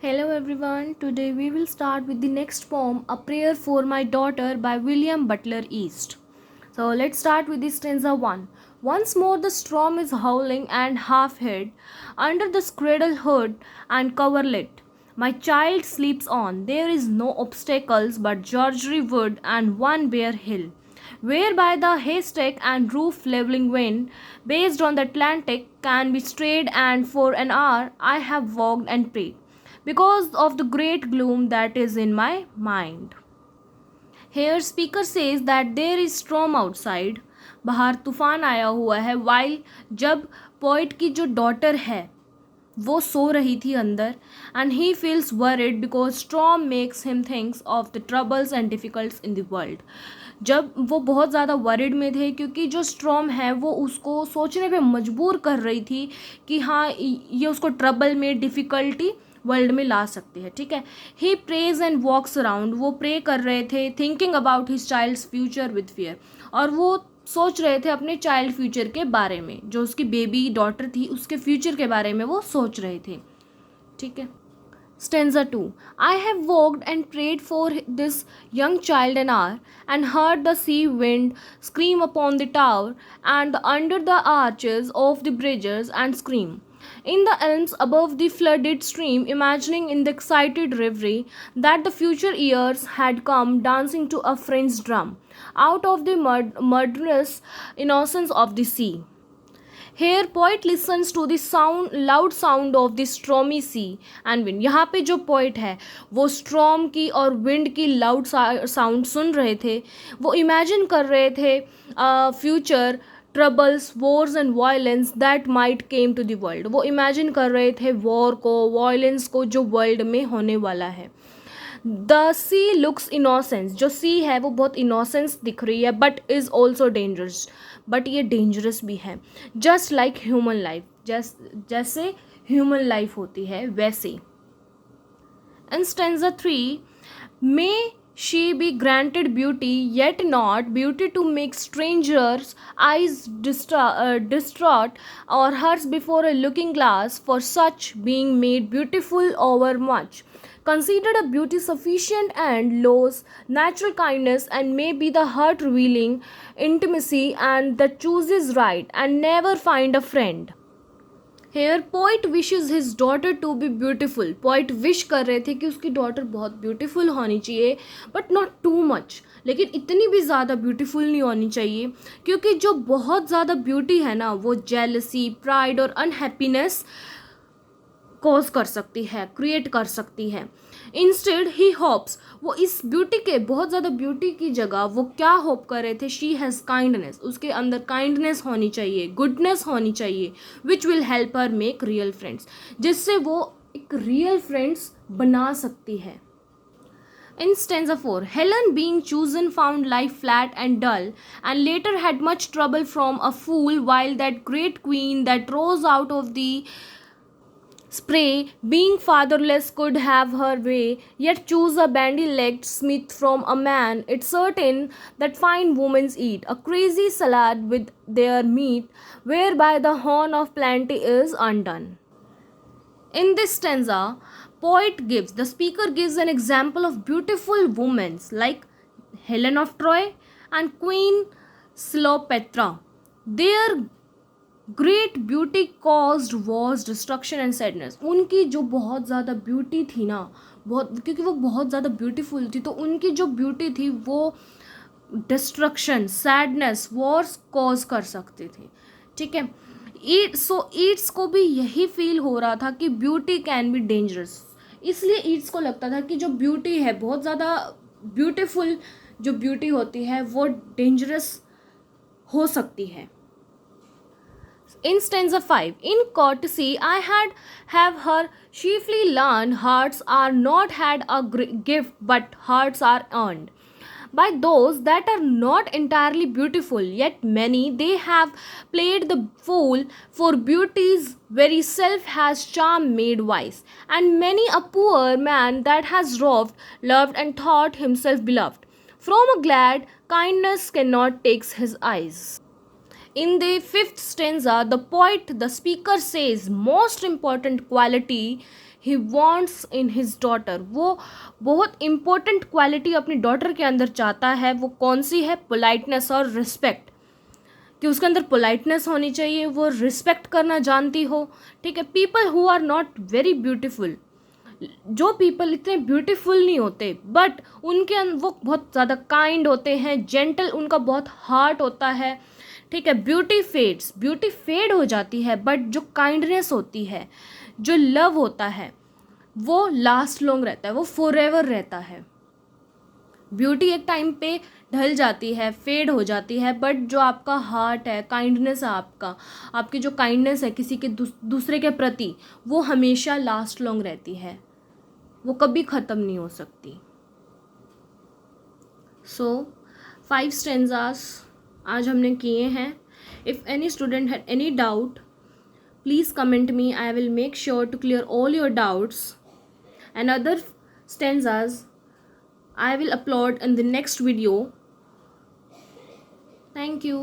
Hello everyone. Today we will start with the next poem, A Prayer for My Daughter by William Butler Yeats. So let's start with the stanza 1. Once more the storm is howling and half hid under the cradle hood and coverlet. My child sleeps on. There is no obstacles but Georgery Wood and one bare hill, whereby the haystack and roof leveling wind, based on the Atlantic, can be strayed, and for an hour I have walked and prayed because of the great gloom that is in my mind. Here speaker says that there is storm outside. बाहर तूफान आया हुआ है. while जब poet की जो daughter है वो सो रही थी अंदर, and he feels worried because storm makes him thinks of the troubles and difficulties in the world. जब वो बहुत ज़्यादा वरिड में थे क्योंकि जो स्ट्रॉम है वो उसको सोचने पे मजबूर कर रही थी कि हाँ ये उसको ट्रबल में डिफ़िकल्टी वर्ल्ड में ला सकती है. ठीक है. He prays and walks around. वो प्रे कर रहे थे thinking about his child's future with fear. और वो सोच रहे थे अपने चाइल्ड फ्यूचर के बारे में, जो उसकी बेबी डॉटर थी उसके फ्यूचर के बारे में वो सोच रहे थे. ठीक है. Stanza 2. I have walked and prayed for this young child an hour, and heard the sea wind scream upon the tower, and under the arches of the bridges, and scream in the elms above the flooded stream, imagining in the excited reverie that the future years had come dancing to a friend's drum out of the murderous innocence of the sea. Here poet listens to the loud sound of the stormy sea and wind. यहाँ पे जो poet है वो storm की और wind की loud sound सुन रहे थे. वो imagine कर रहे थे future troubles, wars and violence that might came to the world. वो imagine कर रहे थे war को, violence को जो world में होने वाला है. The sea looks innocence. जो सी है वो बहुत इनोसेंस दिख रही है but is also dangerous. But ये डेंजरस भी है. Just like human life. जैसे ह्यूमन लाइफ होती है वैसे. In stanza 3, may she be granted beauty, yet not beauty to make strangers' eyes distraught, or hers before a looking glass, for such being made beautiful overmuch, considered a beauty sufficient, and lows natural kindness, and may be the heart revealing intimacy, and that chooses right, and never find a friend. Here poet wishes his daughter to be beautiful. Poet विश कर रहे थे कि उसकी daughter बहुत beautiful होनी चाहिए but not too much. लेकिन इतनी भी ज़्यादा ब्यूटीफुल नहीं होनी चाहिए क्योंकि जो बहुत ज़्यादा ब्यूटी है ना वो जेलसी, प्राइड और अनहैप्पीनेस कॉज कर सकती है, क्रिएट कर सकती है. इंस्टेड ही होप्स. वो इस ब्यूटी के बहुत ज़्यादा ब्यूटी की जगह वो क्या होप कर रहे थे. She has kindness. उसके अंदर काइंडनेस होनी चाहिए, गुडनेस होनी चाहिए, which will help her make real friends. जिससे वो एक रियल फ्रेंड्स बना सकती है. In stanza 4, Helen being chosen found life flat and dull, and later had much trouble from a fool, while that great queen that rose out of the spray, being fatherless, could have her way, yet choose a bandy-legged smith from a man. It's certain that fine women eat a crazy salad with their meat, whereby the horn of plenty is undone. In this stanza, the speaker gives an example of beautiful women like Helen of Troy and Queen Cleopatra. Their great beauty caused was destruction and sadness. उनकी जो बहुत ज़्यादा beauty थी ना, बहुत, क्योंकि वो बहुत ज़्यादा ब्यूटीफुल थी तो उनकी जो ब्यूटी थी वो डिस्ट्रक्शन, सैडनेस, वॉर्स कॉज कर सकती थी. ठीक है. ईट्स को भी यही फील हो रहा था कि ब्यूटी कैन बी डेंजरस. इसलिए ईट्स को लगता था कि जो ब्यूटी है, बहुत ज़्यादा ब्यूटीफुल जो ब्यूटी होती है वो डेंजरस हो सकती है. In stanza 5, in courtesy I have her chiefly learned, hearts are not had a gift, but hearts are earned by those that are not entirely beautiful, yet many they have played the fool, for beauty's very self has charm made wise, and many a poor man that has loved and thought himself beloved, from a glad kindness cannot takes his eyes. In the 5th stanza, the speaker says, most important quality he wants in his daughter. वो बहुत important quality अपनी daughter के अंदर चाहता है, वो कौन सी है? पोलाइटनेस और रिस्पेक्ट, कि उसके अंदर पोलाइटनेस होनी चाहिए, वो रिस्पेक्ट करना जानती हो। ठीक है, people who are not very beautiful, जो पीपल इतने ब्यूटीफुल नहीं होते बट वो बहुत ज़्यादा काइंड होते हैं, जेंटल, उनका बहुत हार्ट होता है। ठीक है, ब्यूटी फेड हो जाती है, बट जो काइंडनेस होती है, जो लव होता है, वो लास्ट लॉन्ग रहता है, वो फॉरएवर रहता है। ब्यूटी एक टाइम पे ढल जाती है, फेड हो जाती है, बट जो आपका हार्ट है, काइंडनेस है आपकी जो काइंडनेस है किसी के दूसरे के प्रति, वो हमेशा लास्ट लॉन्ग रहती है, वो कभी ख़त्म नहीं हो सकती। सो 5 स्टेंजास आज हमने किए हैं। If any student had any doubt, please comment me, I will make sure to clear all your doubts, and other stanzas I will upload in the next video. Thank you.